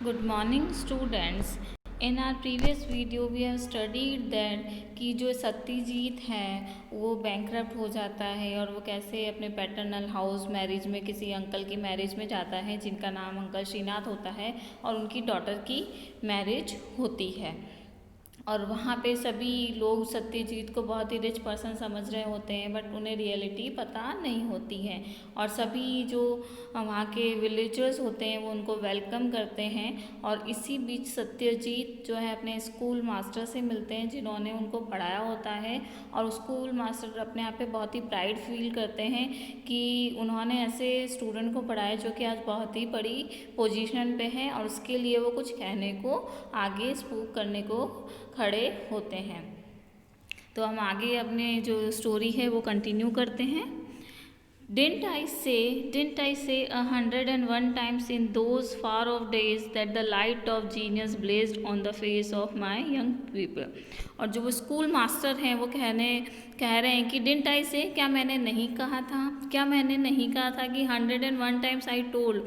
Good morning students. In our previous video we have studied that कि जो सत्यजीत है वो बैंकरप्ट हो जाता है और वो कैसे अपने पैटर्नल हाउस मैरिज में किसी अंकल की मैरिज में जाता है जिनका नाम अंकल श्रीनाथ होता है और उनकी डॉटर की मैरिज होती है। और वहाँ पे सभी लोग सत्यजीत को बहुत ही रिच पर्सन समझ रहे होते हैं बट उन्हें रियलिटी पता नहीं होती है। और सभी जो वहाँ के विलेजर्स होते हैं वो उनको वेलकम करते हैं। और इसी बीच सत्यजीत जो है अपने स्कूल मास्टर से मिलते हैं जिन्होंने उनको पढ़ाया होता है। और स्कूल मास्टर अपने आप पे बहुत ही प्राइड फील करते हैं कि उन्होंने ऐसे स्टूडेंट को पढ़ाया जो कि आज बहुत ही बड़ी पोजीशन पे है और उसके लिए वो कुछ कहने को आगे स्पीक करने को खड़े होते हैं। तो हम आगे अपने जो स्टोरी है वो कंटिन्यू करते हैं। Didn't I say 101 times in those far off days that the light of genius blazed on the face of my young people। और जो वो स्कूल मास्टर हैं वो कह रहे हैं कि डिडंट आई से, क्या मैंने नहीं कहा था कि 101 टाइम्स आई टोल्ड।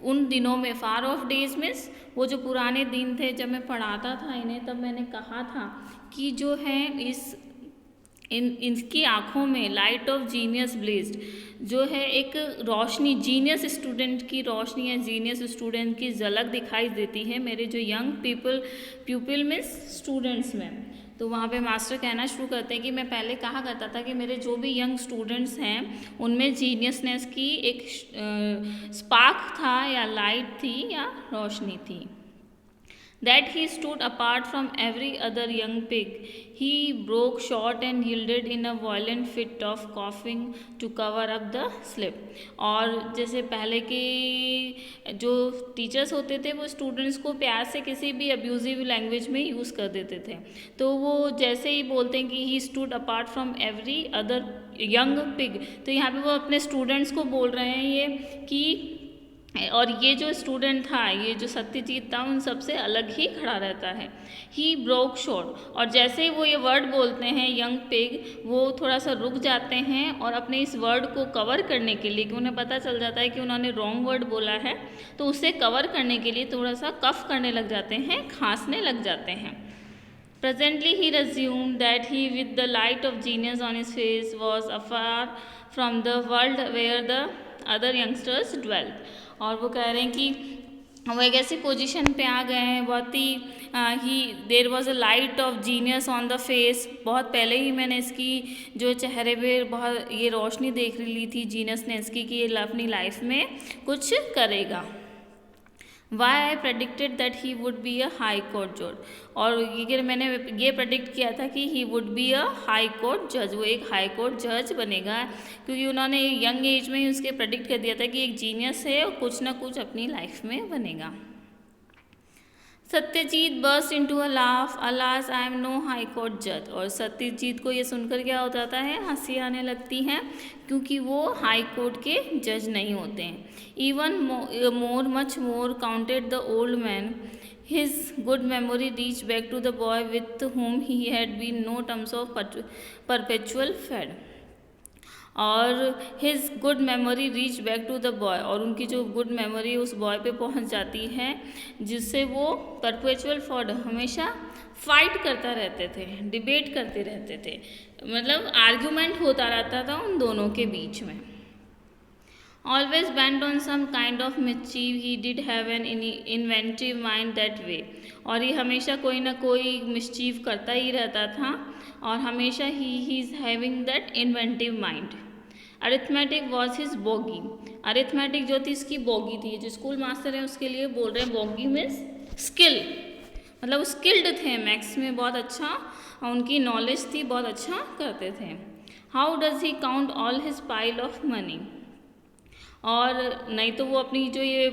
उन दिनों में फार ऑफ डेज मीन्स वो जो पुराने दिन थे जब मैं पढ़ाता था इन्हें, तब मैंने कहा था कि जो है इनकी आँखों में लाइट ऑफ जीनियस ब्लेस्ड, जो है एक रोशनी, जीनियस स्टूडेंट की रोशनी है, जीनियस स्टूडेंट की झलक दिखाई देती है मेरे जो यंग प्यूपिल मीन्स स्टूडेंट्स में। तो वहाँ पे मास्टर कहना शुरू करते हैं कि मैं पहले कहा करता था कि मेरे जो भी यंग स्टूडेंट्स हैं उनमें जीनियसनेस की एक स्पार्क था या लाइट थी या रोशनी थी। That he stood apart from every other young pig. He broke short and yielded in a violent fit of coughing to cover up the slip। और जैसे पहले के जो टीचर्स होते थे वो स्टूडेंट्स को प्यार से किसी भी अब्यूजिव लैंग्वेज में यूज़ कर देते थे, तो वो जैसे ही बोलते हैं कि he stood apart from every other young pig, तो यहाँ पे वो अपने स्टूडेंट्स को बोल रहे हैं ये कि, और ये जो स्टूडेंट था, ये जो सत्यजीत था, उन सबसे अलग ही खड़ा रहता है। ही ब्रोक शॉर्ट, और जैसे ही वो ये वर्ड बोलते हैं यंग पिग, वो थोड़ा सा रुक जाते हैं और अपने इस वर्ड को कवर करने के लिए, कि उन्हें पता चल जाता है कि उन्होंने रॉन्ग वर्ड बोला है, तो उसे कवर करने के लिए थोड़ा सा कफ करने लग जाते हैं, खांसने लग जाते हैं। Presently he resumed that he, with the light of genius on his face, was afar from the world where the other youngsters dwelt। और वो कह रहे हैं कि वो एक ऐसी पोजीशन पे आ गए हैं, बहुत ही there was a light of genius on the face, बहुत पहले ही मैंने इसकी जो चेहरे पे बहुत ये रोशनी देख ली थी जीनियसनेस की, कि ये अपनी लाइफ में कुछ करेगा। Why I predicted that he would be a high court judge। और ये मैंने ये प्रेडिक्ट किया था कि he would be a high court judge, वो एक हाई कोर्ट जज बनेगा, क्योंकि उन्होंने यंग एज में ही उसके प्रेडिक्ट कर दिया था कि एक जीनियस है और कुछ ना कुछ अपनी लाइफ में बनेगा। Satyajit burst into a laugh, alas I am no high court जज। और सत्यजीत को ये सुनकर क्या हो जाता है, हंसी आने लगती है, क्योंकि वो हाई कोर्ट के जज नहीं होते हैं। Even more much more counted the old man, his good memory reach back to the boy with whom he had been no terms of perpetual fed। और his good memory reach back to the boy, और उनकी जो good memory उस boy पे पहुंच जाती है, जिससे वो परपेचुअल फॉर हमेशा फाइट करता रहते थे, डिबेट करते रहते थे, मतलब आर्ग्यूमेंट होता रहता था उन दोनों के बीच में। Always bent on some kind of mischief, he did have an inventive mind that way। और ये हमेशा कोई ना कोई मिस्चीव करता ही रहता था, और हमेशा he is having that inventive mind. Arithmetic was his bogie, arithmetic जो थी इसकी बोगी थी, जो स्कूल मास्टर है उसके लिए बोल रहे हैं बोगी मीन्स स्किल, मतलब स्किल्ड थे, मैथ्स में बहुत अच्छा उनकी नॉलेज थी, बहुत अच्छा करते थे। How does he count all his pile of money, और नहीं तो वो अपनी जो ये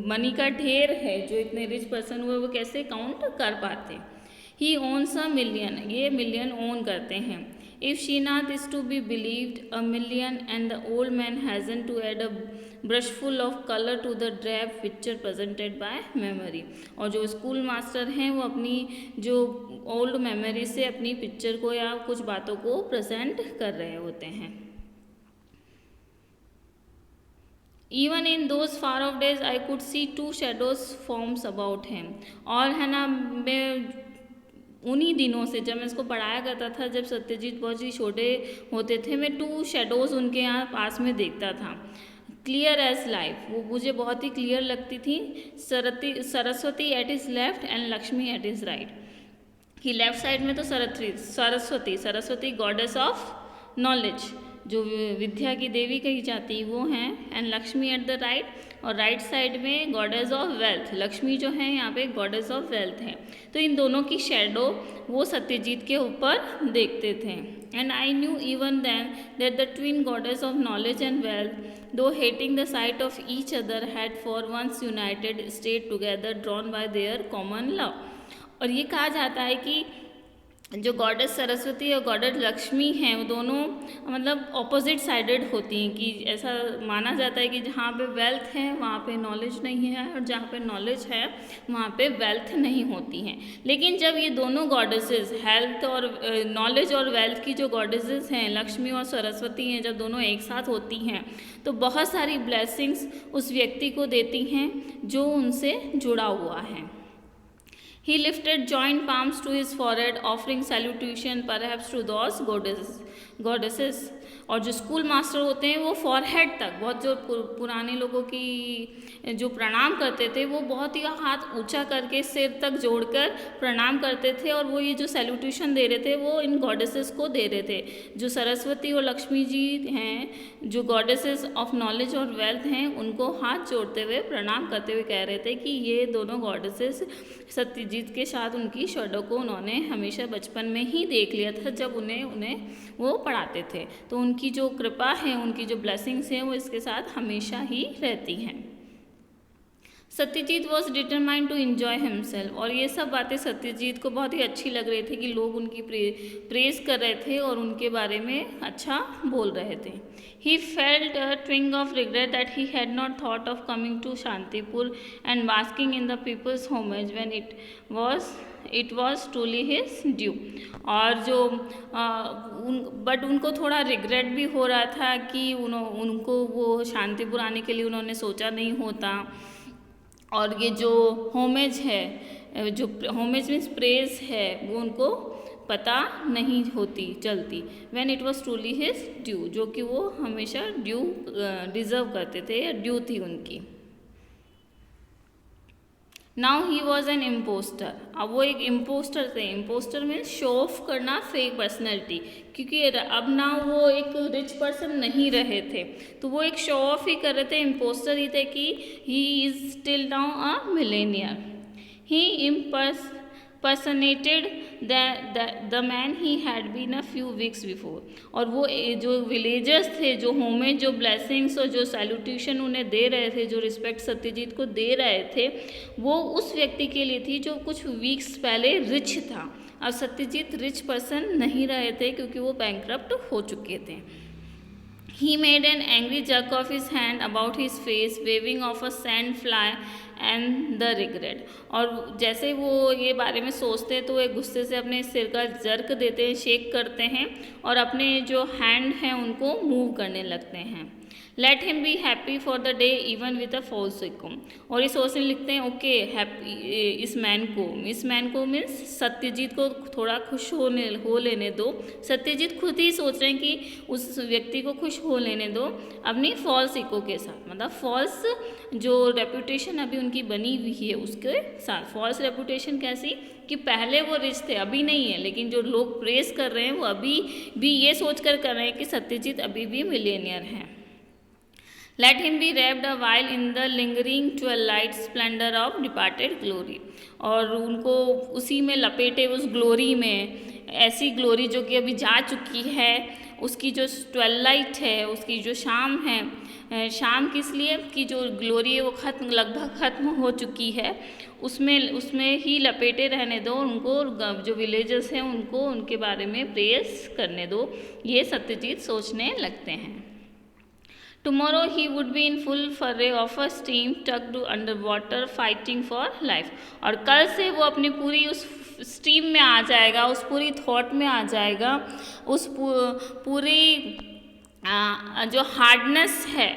मनी का ढेर है, जो इतने रिच पर्सन हुए, वो कैसे काउंट कर पाते। ही ओन्स अ मिलियन, ये मिलियन ओन करते हैं। If Srinath is to be believed, a million, and the old man hastened to add a brushful of colour to the drab picture presented by memory. और जो school master हैं वो अपनी जो old memory से अपनी पिक्चर को या कुछ बातों को प्रेजेंट कर रहे होते हैं। Even in those far off days I could see two shadows forms about him. और है ना, मैं उन्हीं दिनों से जब मैं इसको पढ़ाया करता था, जब सत्यजीत बहुत ही छोटे होते थे, मैं टू शेडोज़ उनके यहाँ पास में देखता था, क्लियर एज लाइफ। वो मुझे बहुत ही क्लियर लगती थी। Saraswati at his left and Lakshmi at his right. कि लेफ्ट साइड में तो सरस्वती गॉडेस ऑफ नॉलेज, जो विद्या की देवी कही जाती वो हैं, and Lakshmi at the right, और राइट साइड में गॉडेस ऑफ वेल्थ, लक्ष्मी जो है यहाँ पे गॉडेस ऑफ वेल्थ है। तो इन दोनों की शेडो वो सत्यजीत के ऊपर देखते थे। And I knew even then that the twin goddess of knowledge and wealth, though hating the sight of each other, had for once united state together drawn by their common love. और ये कहा जाता है कि जो goddess Saraswati और goddess Lakshmi हैं, वो दोनों मतलब ऑपोजिट साइडेड होती हैं। कि ऐसा माना जाता है कि जहाँ पे वेल्थ है वहाँ पे नॉलेज नहीं है, और जहाँ पे नॉलेज है वहाँ पे वेल्थ नहीं होती हैं। लेकिन जब ये दोनों गॉडेसेस, हेल्थ और नॉलेज और वेल्थ की जो गॉडेसेस हैं, लक्ष्मी और सरस्वती हैं, जब दोनों एक साथ होती हैं तो बहुत सारी ब्लेसिंग्स उस व्यक्ति को देती हैं जो उनसे जुड़ा हुआ है। He lifted joined palms to his forehead, offering salutation perhaps to those goddesses। और जो स्कूल मास्टर होते हैं वो फॉरहेड तक, बहुत जो पुराने लोगों की जो प्रणाम करते थे, वो बहुत ही हाथ ऊंचा करके सिर तक जोड़कर प्रणाम करते थे, और वो ये जो सैल्यूटेशन दे रहे थे वो इन गॉडेसेस को दे रहे थे। जो सरस्वती और लक्ष्मी जी हैं, जो गॉडेसेस ऑफ नॉलेज और वेल्थ हैं, उनको हाथ जोड़ते हुए प्रणाम करते हुए कह रहे थे कि ये दोनों गॉडेसेस सत्यजीत के साथ उनकी शैडो को उन्होंने हमेशा बचपन में ही देख लिया था, जब उन्हें वो पढ़ाते थे। तो उनकी जो कृपा है, उनकी जो ब्लेसिंग्स हैं, वो इसके साथ हमेशा ही रहती हैं। Satyajit was determined to enjoy himself. और ये सब बातें सत्यजीत को बहुत ही अच्छी लग रही थी कि लोग उनकी प्रेज कर रहे थे और उनके बारे में अच्छा बोल रहे थे। He felt a twinge of regret that he had not thought of coming to Shantipur and basking in the people's homage when it was truly his due. और जो बट उनको थोड़ा रिग्रेट भी हो रहा था कि उनको वो शांतिपुर आने के लिए उन्होंने सोचा नहीं होता। और ये जो होमेज है, जो होमेज मीन्स प्रेज है, वो उनको पता नहीं होती चलती। When it was truly his due, जो कि वो हमेशा ड्यू डिजर्व करते थे, या ड्यू थी उनकी। Now he was an imposter. अब वो एक इम्पोस्टर थे। इम्पोस्टर मीन्स शो ऑफ करना, फेक पर्सनैलिटी। क्योंकि अब ना वो एक रिच पर्सन नहीं रहे थे, तो वो एक शो ऑफ ही कर रहे थे, इम्पोस्टर ही थे कि he is still now a millionaire. He personated the man he had been a few weeks before। और वो जो विलेजर्स थे, जो होमेज, जो ब्लेसिंग्स और जो सैल्यूटेशन उन्हें दे रहे थे, जो रिस्पेक्ट सत्यजीत को दे रहे थे, वो उस व्यक्ति के लिए थी जो कुछ वीक्स पहले रिच था। अब सत्यजीत रिच पर्सन नहीं रहे थे क्योंकि वो बैंकरप्ट हो चुके थे। He made an angry jerk of his hand about his face, waving off a sand fly and the regret। और जैसे वो ये बारे में सोचते हैं तो वो एक गुस्से से अपने सिर का जर्क देते हैं, शेक करते हैं, और अपने जो हैंड हैं उनको मूव करने लगते हैं। Let him be happy for the day even with a false echo. और ये सोचने लिखते हैं ओके हैप्पी, इस मैन को मीन्स सत्यजीत को थोड़ा खुश हो लेने दो। सत्यजीत खुद ही सोच रहे हैं कि उस व्यक्ति को खुश हो लेने दो अपनी फॉल्स इको के साथ, मतलब फॉल्स जो रेपुटेशन अभी उनकी बनी हुई है उसके साथ। फॉल्स रेपुटेशन कैसी कि पहले वो रिच थे, अभी नहीं है, लेकिन जो लोग प्रेस कर रहे हैं वो अभी भी ये सोच कर रहे हैं कि सत्यजीत अभी भी मिलेनियर हैं। Let him be wrapped a while in the lingering twilight splendor of departed glory। और उनको उसी में लपेटे, उस ग्लोरी में, ऐसी ग्लोरी जो कि अभी जा चुकी है, उसकी जो ट्वेलाइट है, उसकी जो शाम है, शाम किस लिए कि जो ग्लोरी है वो लगभग ख़त्म हो चुकी है, उसमें ही लपेटे रहने दो उनको। जो विलेजर्स हैं उनको उनके बारे में प्रेस करने दो, ये सत्यजीत सोचने लगते हैं। Tomorrow he would be in full furry of a steam tucked underwater fighting for life। और कल से वो अपनी पूरी उस स्टीम में आ जाएगा, उस पूरी थॉट में आ जाएगा, उस पूरी जो हार्डनेस है,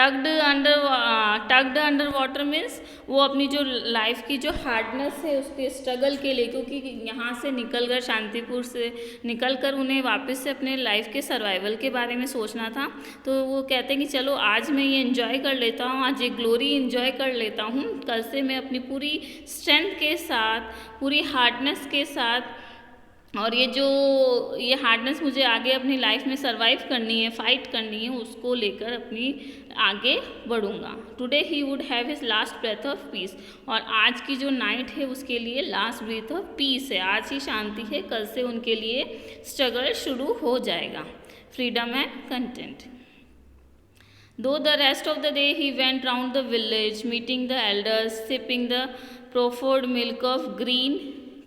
टग्ड अंडर वाटर मीन्स वो अपनी जो लाइफ की जो हार्डनेस है उसके स्ट्रगल के लिए, क्योंकि यहाँ से निकल कर शांतिपुर से निकल कर उन्हें वापस से अपने लाइफ के सर्वाइवल के बारे में सोचना था। तो वो कहते हैं कि चलो आज मैं ये एंजॉय कर लेता हूँ, आज ये ग्लोरी एंजॉय कर लेता हूँ, कल से मैं अपनी पूरी स्ट्रेंथ के साथ, पूरी हार्डनेस के साथ, और ये हार्डनेस मुझे आगे अपनी लाइफ में सरवाइव करनी है, फाइट करनी है, उसको लेकर अपनी आगे बढ़ूँगा। Today he would have his last breath of peace, और आज की जो नाइट है उसके लिए लास्ट ब्रेथ ऑफ पीस है, आज ही शांति है, कल से उनके लिए स्ट्रगल शुरू हो जाएगा। Freedom and content. Though the rest of the day he went round the village, meeting the elders, sipping the proffered milk of green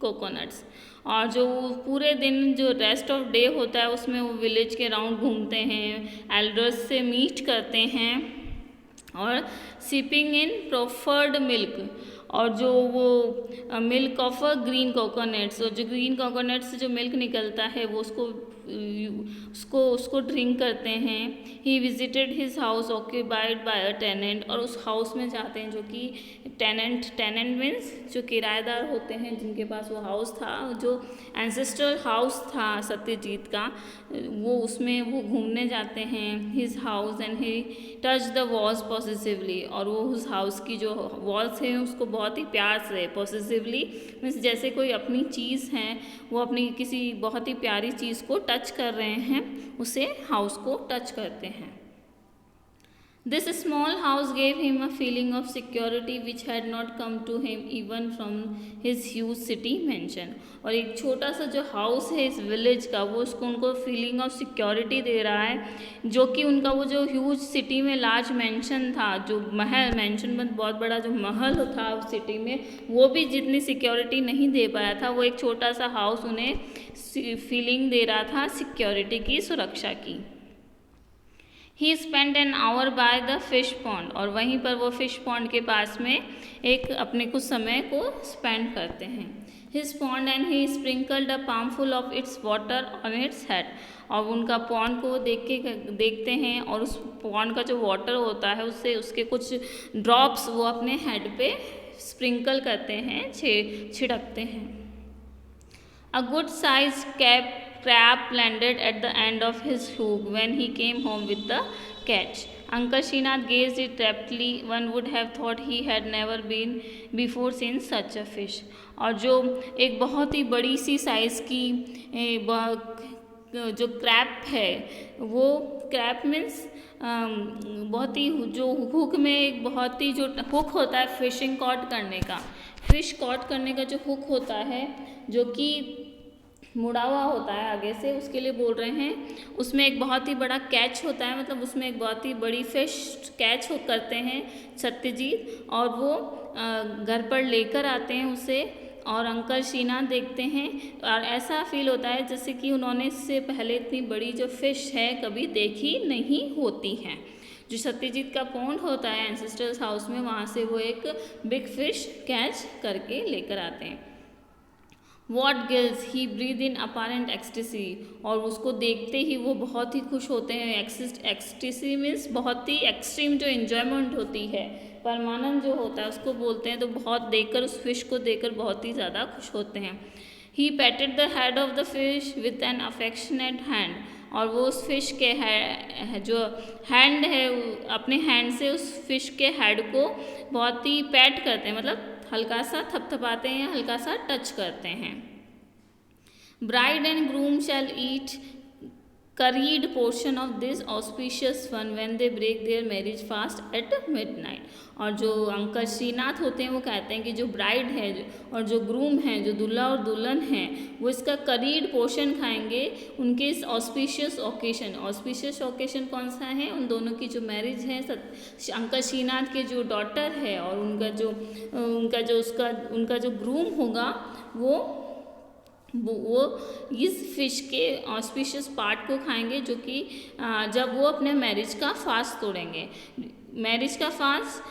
coconuts. और जो पूरे दिन जो रेस्ट ऑफ डे होता है उसमें वो विलेज के राउंड घूमते हैं, एल्डर्स से मीट करते हैं, और सिपिंग इन प्रोफर्ड मिल्क, और जो वो milk of a green coconuts, और जो ग्रीन कोकोनट से जो मिल्क निकलता है वो उसको ड्रिंक करते हैं। He visited his house occupied by a tenant, और उस हाउस में जाते हैं जो कि टेनेंट मीन्स जो किराएदार होते हैं, जिनके पास वो हाउस था, जो एंसेस्ट्रल हाउस था सत्यजीत का, वो उसमें वो घूमने जाते हैं his house, and he touch the walls possessively, और वो उस हाउस की जो वॉल्स हैं उसको बहुत ही प्यार से, पॉसेसिवली मीन्स जैसे कोई अपनी चीज़ है, वो अपनी किसी बहुत ही प्यारी चीज़ को टच कर रहे हैं, उसे हाउस को टच करते हैं। This small house gave him a feeling of security which had not come to him even from his huge city mansion. और एक छोटा सा जो हाउस है इस विलेज का, वो उनको फीलिंग ऑफ सिक्योरिटी दे रहा है, जो कि उनका वो जो ह्यूज सिटी में लार्ज मैंशन था, जो महल, मैंशन में बहुत बड़ा जो महल था उस सिटी में, वो भी जितनी सिक्योरिटी नहीं दे पाया था, वो एक छोटा सा हाउस उन्हें फीलिंग दे रहा था सिक्योरिटी की, सुरक्षा की। He spend an hour by the fish pond, और वहीं पर वो फिश पॉन्ड के पास में एक अपने कुछ समय को स्पेंड करते हैं। His pond and he sprinkled a palmful of its water on its head, और उनका पॉन्ड को देखते हैं, और उस पॉन्ड का जो वाटर होता है उससे उसके कुछ ड्रॉप्स वो अपने हेड पे स्प्रिंकल करते हैं, छिड़कते हैं। A good size crab landed at the end of his hook when he came home with the catch. Uncle Srinath gazed it raptly. One would have thought he had never been before seen such a fish. और जो एक बहुत ही बड़ी सी size की जो Krebs है, वो Krebs means बहुत ही जो हुक में एक बहुत ही जो हुक होता है फिशिंग कॉट करने का, फिश कॉट करने का जो हुक होता है, जो कि मुड़ा हुआ होता है आगे से, उसके लिए बोल रहे हैं। उसमें एक बहुत ही बड़ा कैच होता है, मतलब उसमें एक बहुत ही बड़ी फिश कैच करते हैं सत्यजीत, और वो घर पर लेकर आते हैं उसे, और अंकल श्रीनाथ देखते हैं, और ऐसा फील होता है जैसे कि उन्होंने इससे पहले इतनी बड़ी जो फिश है कभी देखी नहीं होती हैं। जो सत्यजीत का पॉन्ड होता है एंसेस्टर्स हाउस में, वहाँ से वो एक बिग फिश कैच करके लेकर आते हैं। What gills he breathe in apparent ecstasy, और उसको देखते ही वो बहुत ही खुश होते हैं। एक्सटेसी मीन्स बहुत ही एक्सट्रीम जो इन्जॉयमेंट होती है, परमानंद जो होता है उसको बोलते हैं। तो बहुत देखकर, उस फिश को देखकर बहुत ही ज़्यादा खुश होते हैं। He patted the head of the fish with an affectionate hand, और वो उस फिश के जो हैंड है अपने हैंड से उस फिश के हेड को बहुत ही पैट करते हैं, मतलब हल्का सा थपथपाते हैं, हल्का सा टच करते हैं। Bride and groom shall eat curried portion of this auspicious fun when they break their marriage fast at midnight. और जो अंकल श्रीनाथ होते हैं वो कहते हैं कि जो ब्राइड है और जो ग्रूम है, जो दूल्हा और दुल्हन है, वो इसका करीड पोर्शन खाएंगे उनके इस ऑस्पिशियस ओकेशन। ऑस्पिशियस ओकेशन कौन सा है? उन दोनों की जो मैरिज है, अंकल श्रीनाथ के जो डॉटर है और उनका जो ग्रूम होगा वो इस फिश के ऑस्पिशियस पार्ट को खाएंगे, जो कि जब वो अपने मैरिज का फास्ट तोड़ेंगे। मैरिज का फास्ट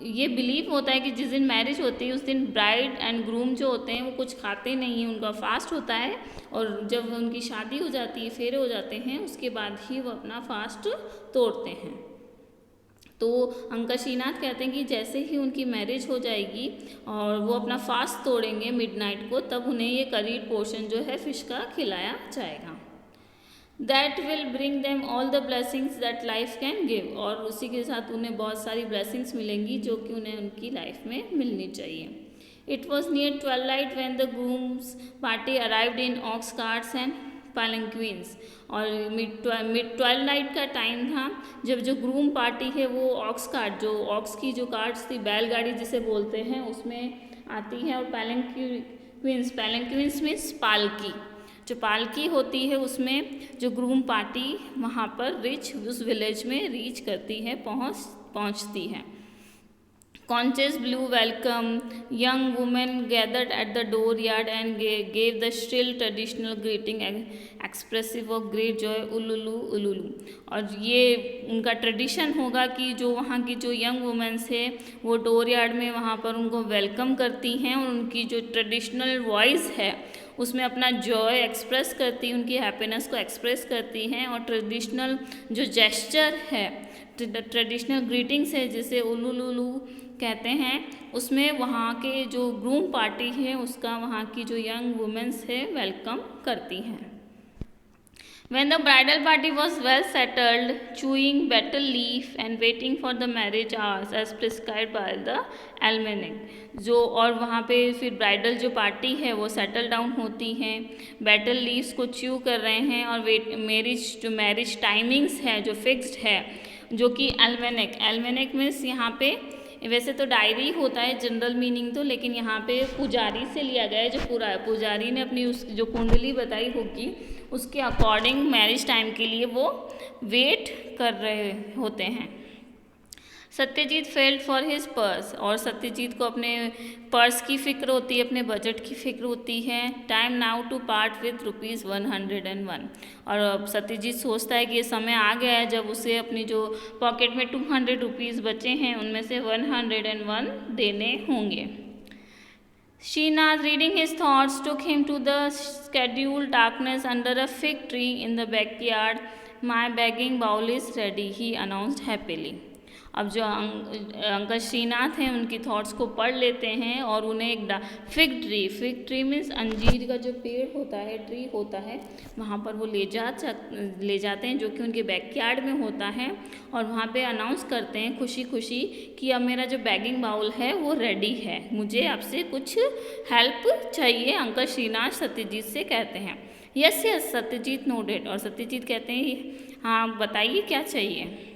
ये बिलीव होता है कि जिस दिन मैरिज होती है उस दिन ब्राइड एंड ग्रूम जो होते हैं वो कुछ खाते नहीं हैं, उनका फास्ट होता है, और जब उनकी शादी हो जाती है, फेरे हो जाते हैं, उसके बाद ही वो अपना फास्ट तोड़ते हैं। तो अंकल श्रीनाथ कहते हैं कि जैसे ही उनकी मैरिज हो जाएगी और वो अपना फास्ट तोड़ेंगे मिडनाइट को, तब उन्हें ये करीड पोर्शन जो है फिश का खिलाया जाएगा। That will bring them all the blessings that life can give, और उसी के साथ उन्हें बहुत सारी ब्लेसिंग्स मिलेंगी जो कि उन्हें उनकी लाइफ में मिलनी चाहिए। It was near twilight when the groom's party arrived in ox carts and palanquins, और मिड ट्वेलाइट का टाइम था जब जो ग्रूम पार्टी है वो ऑक्स कार्ट, जो ऑक्स की जो कार्ट्स थी, बैलगाड़ी जिसे बोलते हैं, उसमें आती है, और पैलंक्विंस मीन्स पालकी, जो पालकी होती है उसमें जो ग्रूम पार्टी वहाँ पर उस विलेज में रीच करती है, पहुँचती है। Conches blew welcome. Young women gathered at the dooryard and gave the shrill traditional greeting expressive of great joy, उलुलु उलुलु। और ये उनका ट्रेडिशन होगा कि जो वहाँ की जो यंग वुमेन्स है वो डोरयार्ड में वहाँ पर उनको वेलकम करती हैं, और उनकी जो ट्रेडिशनल वॉइस है उसमें अपना जॉय एक्सप्रेस करती, उनकी हैप्पीनेस को एक्सप्रेस करती हैं, और ट्रेडिशनल जो जेस्चर है, ट्रेडिशनल ग्रीटिंग्स है जिसे उलुलुलु कहते हैं, उसमें वहाँ के जो ग्रूम पार्टी है उसका वहाँ की जो यंग वुमेन्स है वेलकम करती हैं। When the bridal party was well settled, chewing betel leaf and waiting for the marriage hours as prescribed by the almanac, जो और वहाँ पे फिर ब्राइडल जो पार्टी है वो सेटल डाउन होती हैं, बेटल लीव्स को च्यू कर रहे हैं, और मैरिज टाइमिंग्स है जो फिक्स्ड है, जो कि एल्मेनिक मीन्स यहाँ पे वैसे तो डायरी होता है जनरल मीनिंग तो, लेकिन यहाँ पे पुजारी से लिया गया है, जो पूरा पुजारी ने अपनी उस जो कुंडली बताई होगी उसके अकॉर्डिंग मैरिज टाइम के लिए वो वेट कर रहे होते हैं। Satyajit failed for his purse, और सत्यजीत को अपने पर्स की फ़िक्र होती है, अपने बजट की फ़िक्र होती है। Time now to part with ₹101, और अब सत्यजीत सोचता है कि ये समय आ गया है जब उसे अपनी जो पॉकेट में ₹200 बचे हैं उनमें से 101 देने होंगे। Srinath, reading his thoughts, took him to the scheduled darkness under a fig tree in the backyard. My begging bowl is ready, he announced happily. अब जो अंकल श्रीनाथ हैं उनकी थॉट्स को पढ़ लेते हैं, और उन्हें एक फिग ट्री मीन्स अंजीर का जो पेड़ होता है, ट्री होता है, वहाँ पर वो ले जाते हैं जो कि उनके बैकयार्ड में होता है, और वहाँ पे अनाउंस करते हैं खुशी खुशी कि अब मेरा जो बैगिंग बाउल है वो रेडी है, मुझे आपसे कुछ हेल्प चाहिए। अंकल श्रीनाथ सत्यजीत से कहते हैं। यस सत्यजीत नोडेड, और सत्यजीत कहते हैं हाँ बताइए क्या चाहिए।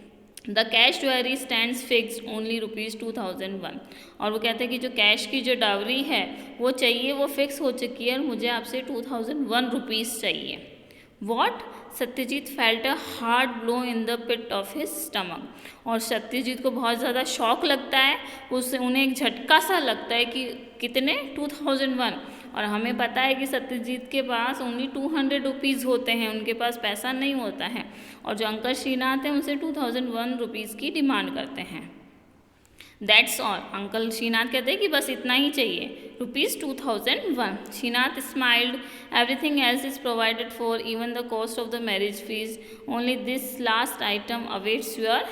The cash jewellery stands fixed only ₹2001, और वो कहते हैं कि जो कैश की जो डावरी है वो चाहिए, वो फिक्स हो चुकी है, और मुझे आपसे ₹2001 चाहिए। What? Satyajit felt a hard blow in the pit of his stomach, और सत्यजीत को बहुत ज़्यादा शॉक लगता है, उससे उन्हें एक झटका सा लगता है कि कितने 2001, और हमें पता है कि सत्यजीत के पास ओनली ₹200 होते हैं, उनके पास पैसा नहीं होता है, और जो अंकल श्रीनाथ हैं उनसे ₹2001 की डिमांड करते हैं। दैट्स ऑल, अंकल श्रीनाथ कहते हैं कि बस इतना ही चाहिए, ₹2001। Shrinath smiled, everything else is provided for, even the cost of the marriage fees, only this last item awaits your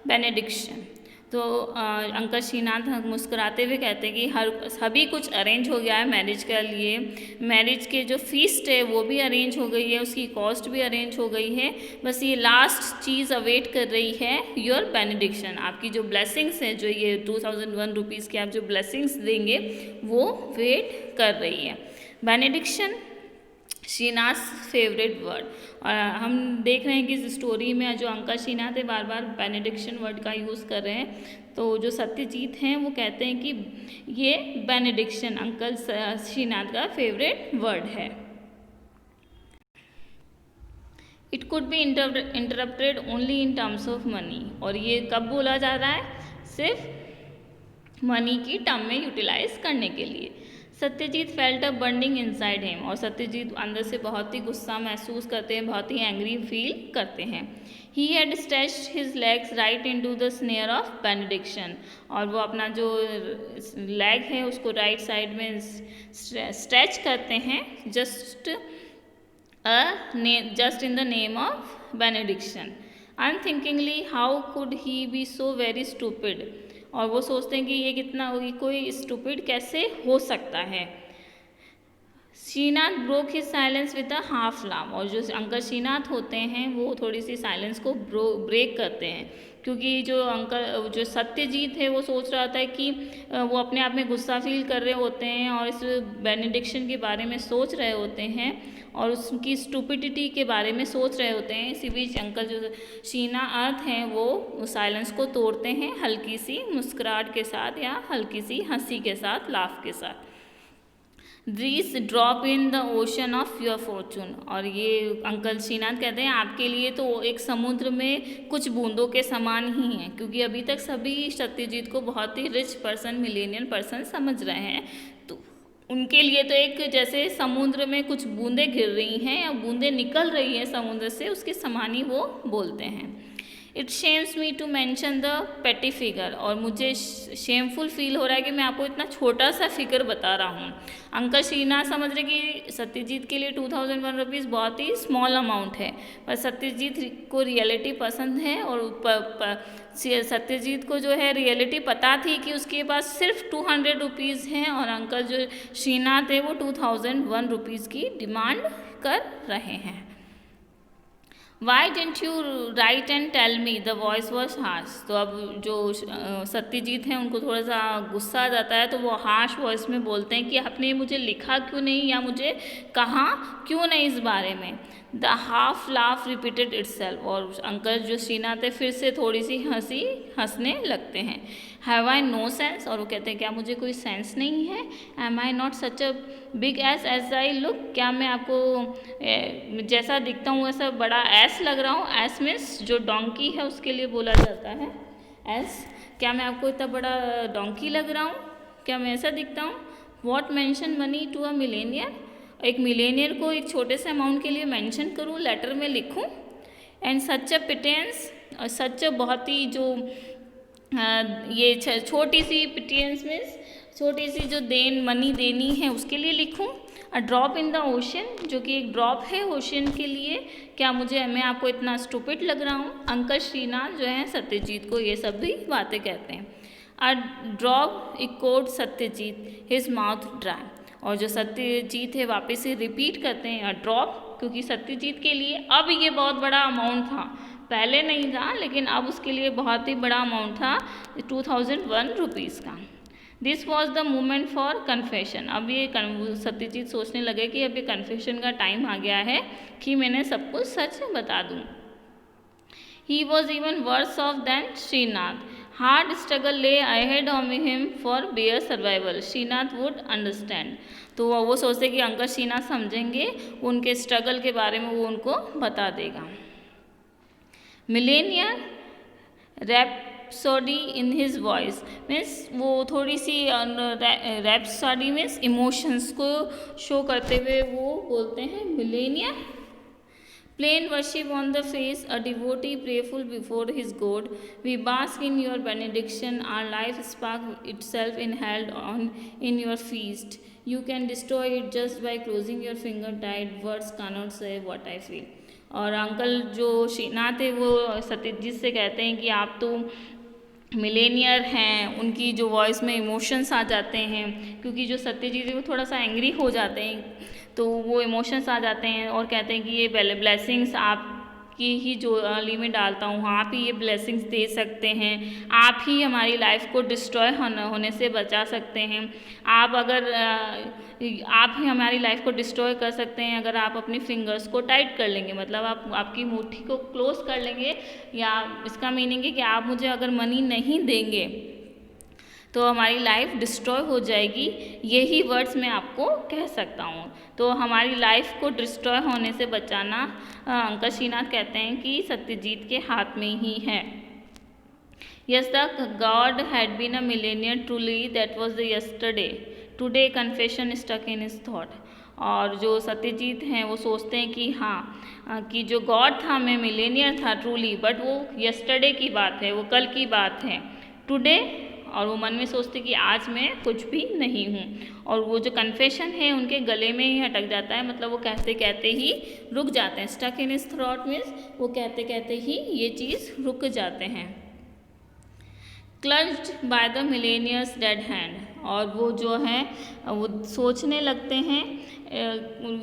benediction. तो अंकल श्रीनाथ मुस्कुराते हुए कहते हैं कि सभी कुछ अरेंज हो गया है मैरिज के लिए, मैरिज के जो फीस्ट है वो भी अरेंज हो गई है, उसकी कॉस्ट भी अरेंज हो गई है, बस ये लास्ट चीज़ अवेट कर रही है योर बेनेडिक्शन, आपकी जो ब्लेसिंग्स है, जो ये ₹2001 की आप जो ब्लेसिंग्स देंगे वो वेट कर रही है। बेनेडिक्शन श्रीनाथ फेवरेट वर्ड, और हम देख रहे हैं कि इस स्टोरी में जो अंकल श्रीनाथ है बार बार बेनेडिक्शन वर्ड का यूज़ कर रहे हैं, तो जो सत्यजीत हैं वो कहते हैं कि ये बेनेडिक्शन अंकल श्रीनाथ का फेवरेट वर्ड है। It could be interrupted only in terms of money, और ये कब बोला जा रहा है? सिर्फ मनी की टर्म में यूटिलाइज करने के लिए। सत्यजीत फेल्ट अ बर्निंग इनसाइड हिम, और सत्यजीत अंदर से बहुत ही गुस्सा महसूस करते हैं, बहुत ही एंग्री फील करते हैं। He had stretched his legs right into the snare of benediction, और वो अपना जो लेग है उसको राइट साइड में स्ट्रेच करते हैं, just in the name of benediction. Unthinkingly how could he be so very stupid, और वो सोचते हैं कि ये कितना कोई स्टूपिड कैसे हो सकता है। Shrinath broke his silence with a half laugh, और जो अंकल श्रीनाथ होते हैं वो थोड़ी सी साइलेंस को ब्रेक करते हैं, क्योंकि जो सत्यजीत है वो सोच रहा था कि वो अपने आप में गुस्सा फील कर रहे होते हैं और इस बेनेडिक्शन के बारे में सोच रहे होते हैं और उसकी स्टूपिडिटी के बारे में सोच रहे होते हैं। इसी बीच अंकल जो श्रीनाथ हैं वो साइलेंस को तोड़ते हैं हल्की सी मुस्कुराहट के साथ या हल्की सी हंसी के साथ, लाफ के साथ। This drop in the ocean of your Fortune, और ये अंकल श्रीनाथ कहते हैं आपके लिए तो एक समुद्र में कुछ बूंदों के समान ही हैं, क्योंकि अभी तक सभी सत्यजीत को बहुत ही रिच पर्सन, मिलेनियल पर्सन समझ रहे हैं, तो उनके लिए तो एक जैसे समुद्र में कुछ बूंदें गिर रही हैं या बूंदें निकल रही हैं समुद्र से, उसके समान ही वो बोलते हैं। It shames me to mention the petty figure, और मुझे शेमफुल फील हो रहा है कि मैं आपको इतना छोटा सा फिगर बता रहा हूँ। अंकल श्रीनाथ समझ रहे कि सत्यजीत के लिए 2001 रुपीज़ बहुत ही स्मॉल अमाउंट है, पर सत्यजीत को रियलिटी पसंद है और सत्यजीत को जो है रियलिटी पता थी कि उसके पास सिर्फ 200 रुपीज़ हैं और अंकल जो श्रीनाथ है वो 2001 रुपीज़ की डिमांड कर रहे हैं। Why didn't you write and tell me? The voice was harsh. तो अब जो सत्यजीत हैं उनको थोड़ा सा गुस्सा आ जाता है, तो वो हार्श वॉइस में बोलते हैं कि आपने मुझे लिखा क्यों नहीं या मुझे कहा क्यों नहीं इस बारे में। The half laugh repeated itself, और अंकल जो श्रीनाथ है फिर से थोड़ी सी हंसने लगते हैं। हैव आई नो सेंस, और वो कहते हैं क्या मुझे कोई सेंस नहीं है। Am I not such a big as I look, क्या मैं आपको जैसा दिखता हूँ वैसा बड़ा एस लग रहा हूँ। एस मीन्स जो डोंकी है उसके लिए बोला जाता है एस, क्या मैं आपको इतना बड़ा डोंकी लग रहा हूँ, क्या मैं ऐसा दिखता हूँ। What mention money to a millionaire, एक मिलेनियर को एक छोटे से अमाउंट के लिए मेंशन करूँ, लेटर में लिखूँ। एंड सच अ पिटेंस, और सच बहुत ही जो ये छोटी सी पिटेंस मीन्स छोटी सी जो मनी देनी है उसके लिए लिखूँ। A drop in the ocean, जो कि एक ड्रॉप है ओशन के लिए, क्या मैं आपको इतना स्टूपिड लग रहा हूँ। अंकल श्रीनाथ जो है सत्यजीत को ये सब भी बातें कहते हैं। A drop echoed Satyajit his mouth dry, और जो सत्यजीत है वापस से रिपीट करते हैं अ ड्रॉप, क्योंकि सत्यजीत के लिए अब ये बहुत बड़ा अमाउंट था, पहले नहीं था लेकिन अब उसके लिए बहुत ही बड़ा अमाउंट था 2001 रुपीज़ का। This was the moment for confession, अब ये सत्यजीत सोचने लगे कि अब ये कन्फेशन का टाइम आ गया है कि मैंने सब कुछ सच बता दूँ। He was even worse off than Srinath, hard struggle lay ahead of him for bare survival, Srinath would understand, तो वो सोचते कि अंकल श्रीनाथ समझेंगे, उनके स्ट्रगल के बारे में वो उनको बता देगा। Millionaire rhapsody in his voice means वो थोड़ी सी रैप्सोडी मीन्स इमोशंस को शो करते हुए वो बोलते हैं Millionaire. Plain worship on the face, a devotee prayerful before his God. We bask in your benediction, our life spark itself inhaled on in your feast. You can destroy it just by closing your finger tight. Words cannot say what I feel. और uncle जो श्रीनाथ है वो सत्यजीत से कहते हैं कि आप तो मिलेनियर हैं, उनकी जो वॉइस में इमोशंस आ जाते हैं, क्योंकि जो सत्यजीत है वो थोड़ा सा एंग्री हो जाते हैं, तो वो इमोशंस आ जाते हैं और कहते हैं कि ये ब्लेसिंग्स आपकी ही जो अर्ली में डालता हूँ, आप ही ये ब्लेसिंग्स दे सकते हैं, आप ही हमारी लाइफ को डिस्ट्रॉय होने से बचा सकते हैं, आप ही हमारी लाइफ को डिस्ट्रॉय कर सकते हैं अगर आप अपनी फिंगर्स को टाइट कर लेंगे, मतलब आप आपकी मुट्ठी को क्लोज कर लेंगे, या इसका मीनिंग है कि आप मुझे अगर मनी नहीं देंगे तो हमारी लाइफ डिस्ट्रॉय हो जाएगी, यही वर्ड्स मैं आपको कह सकता हूँ। तो हमारी लाइफ को डिस्ट्रॉय होने से बचाना अंकल श्रीनाथ कहते हैं कि सत्यजीत के हाथ में ही है। Yes the god had been a millionaire truly that was the yesterday, today confession stuck in his thought, और जो सत्यजीत हैं वो सोचते हैं कि हाँ कि जो गॉड था मैं मिलेनियर था ट्रूली, बट वो यस्टरडे की बात है, वो कल की बात है। टुडे और वो मन में सोचते कि आज मैं कुछ भी नहीं हूँ, और वो जो कन्फेशन है उनके गले में ही अटक जाता है, मतलब वो कहते कहते ही रुक जाते हैं। Stuck in his throat means वो कहते कहते ही ये चीज़ रुक जाते हैं। Clutched by the millionaire's dead hand, और वो जो है वो सोचने लगते हैं,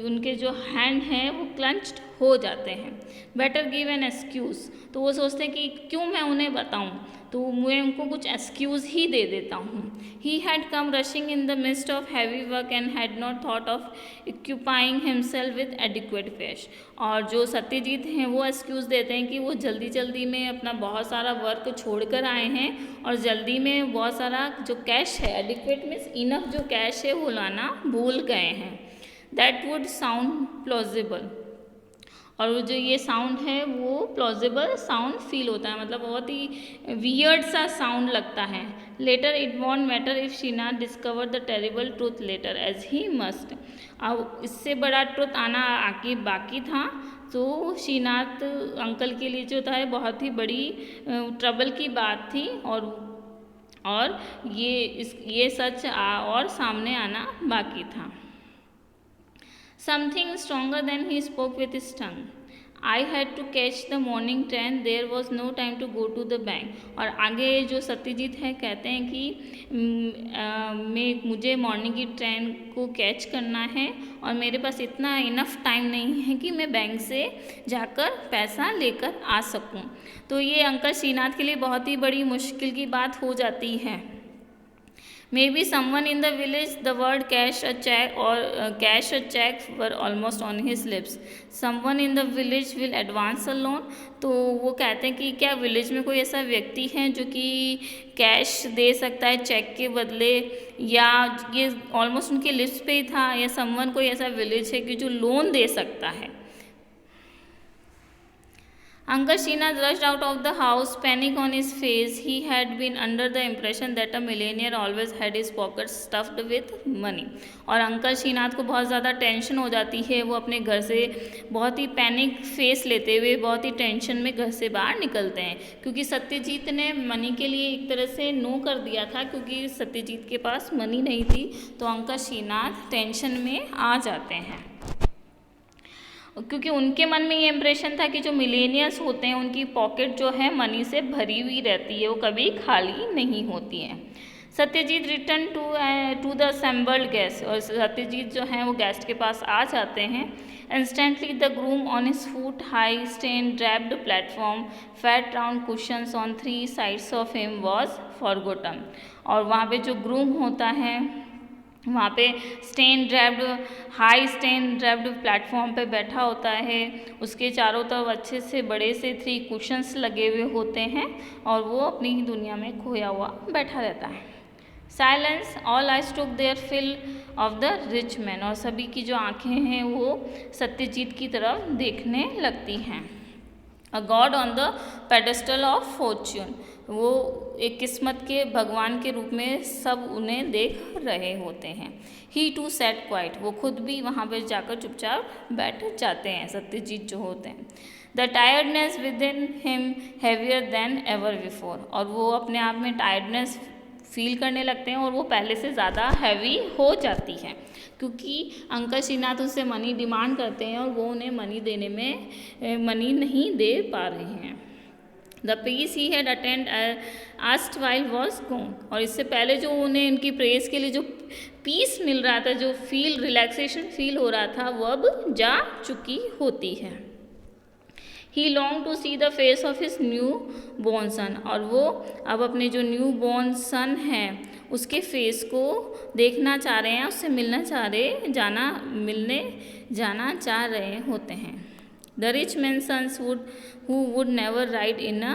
उनके जो हैंड हैं वो क्लच्ड हो जाते हैं। बेटर गिव एन एक्सक्यूज़, तो वो सोचते हैं कि क्यों मैं उन्हें बताऊं, तो मैं उनको कुछ एक्सक्यूज़ ही दे देता हूँ। He had come rushing in the mist of heavy work and had not thought of equipping himself with adequate fish, और जो सत्यजीत हैं वो एक्सक्यूज़ देते हैं कि वो जल्दी जल्दी में अपना बहुत सारा वर्क छोड़ कर आए हैं और जल्दी में बहुत सारा जो कैश है, एडिक्वेट मीन्स इनफ जो कैश है वो लाना भूल गए हैं। दैट वुड साउंड प्लॉजिबल, और वो जो ये साउंड है वो प्लॉजिबल साउंड फील होता है, मतलब बहुत ही वियर्ड सा साउंड लगता है। Later it won't matter if Sheena discover the terrible truth later as he must, अब इससे बड़ा ट्रुथ आना आगे बाकी था, तो श्रीनाथ अंकल के लिए जो था बहुत ही बड़ी ट्रबल की बात थी, और ये सच और सामने आना बाकी था। Something stronger than he spoke with his tongue. I had to catch the morning train. There was no time to go to the bank. और आगे जो सत्यजीत है कहते हैं कि मुझे मॉर्निंग की ट्रेन को कैच करना है और मेरे पास इतना इनफ टाइम नहीं है कि मैं बैंक से जाकर पैसा लेकर आ सकूं। तो ये अंकल श्रीनाथ के लिए बहुत ही बड़ी मुश्किल की बात हो जाती है। Maybe someone in the village, the word cash a check were almost on his lips. Someone in the village will advance a loan. तो वो कहते हैं कि क्या विलेज में कोई ऐसा व्यक्ति है जो कि कैश दे सकता है चेक के बदले, या ये ऑलमोस्ट उनके लिप्स पे ही था, या समवन कोई ऐसा विलेज है कि जो लोन दे सकता है। Uncle Srinath rushed out of the house, panic on his face. He had been under the impression that a millionaire always had his pockets stuffed with money. और अंकल श्रीनाथ को बहुत ज़्यादा टेंशन हो जाती है, वो अपने घर से बहुत ही पैनिक फेस लेते हुए बहुत ही टेंशन में घर से बाहर निकलते हैं, क्योंकि सत्यजीत ने मनी के लिए एक तरह से नो कर दिया था, क्योंकि सत्यजीत के पास मनी नहीं थी, तो अंकल श्रीनाथ टेंशन में आ जाते हैं, क्योंकि उनके मन में ये इम्प्रेशन था कि जो मिलेनियल्स होते हैं उनकी पॉकेट जो है मनी से भरी हुई रहती है, वो कभी खाली नहीं होती है। Satyajit return to the assembled guest, और सत्यजीत जो हैं वो गेस्ट के पास आ जाते हैं। Instantly the groom on his foot high stain draped platform fat round cushions on 3 sides of him was forgotten, और वहाँ पे जो ग्रूम होता है वहाँ पे हाई स्टेन ड्रैप्ड प्लेटफॉर्म पे बैठा होता है, उसके चारों तरफ अच्छे से बड़े से 3 कुशंस लगे हुए होते हैं, और वो अपनी ही दुनिया में खोया हुआ बैठा रहता है। Silence, all eyes took their fill of the rich man, और सभी की जो आंखें हैं वो सत्यजीत की तरफ देखने लगती हैं। A god on the pedestal of fortune, वो एक किस्मत के भगवान के रूप में सब उन्हें देख रहे होते हैं। ही टू सेट क्वाइट, वो खुद भी वहाँ पर जाकर चुपचाप बैठ जाते हैं सत्यजीत जो होते हैं। The tiredness with in him heavier than ever before, और वो अपने आप में टायर्डनेस फील करने लगते हैं और वो पहले से ज़्यादा हैवी हो जाती है, क्योंकि अंकल श्रीनाथ उनसे मनी डिमांड करते हैं और वो उन्हें मनी नहीं दे पा रहे हैं। The peace he had attend last while was gone, और इससे पहले जो उन्हें इनकी प्रेस के लिए जो पीस मिल रहा था, जो रिलैक्सेशन फील हो रहा था, वो अब जा चुकी होती है। He long to see the face of his new born son, और वो अब अपने जो न्यू बॉर्न सन है उसके फेस को देखना चाह रहे हैं, उससे मिलने जाना चाह रहे होते हैं। The rich man sons who would never ride in a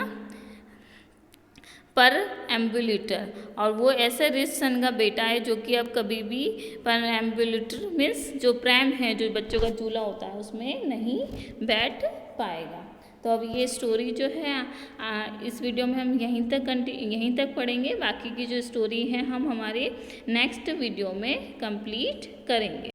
perambulator, और वो ऐसे रिच सन का बेटा है जो कि अब कभी भी पर एम्बुलेटर मीन्स जो प्रैम है, जो बच्चों का झूला होता है, उसमें नहीं बैठ पाएगा। तो अब ये स्टोरी जो है इस वीडियो में हम यहीं तक पढ़ेंगे, बाकी की जो स्टोरी है हम हमारे नेक्स्ट वीडियो में कंप्लीट करेंगे।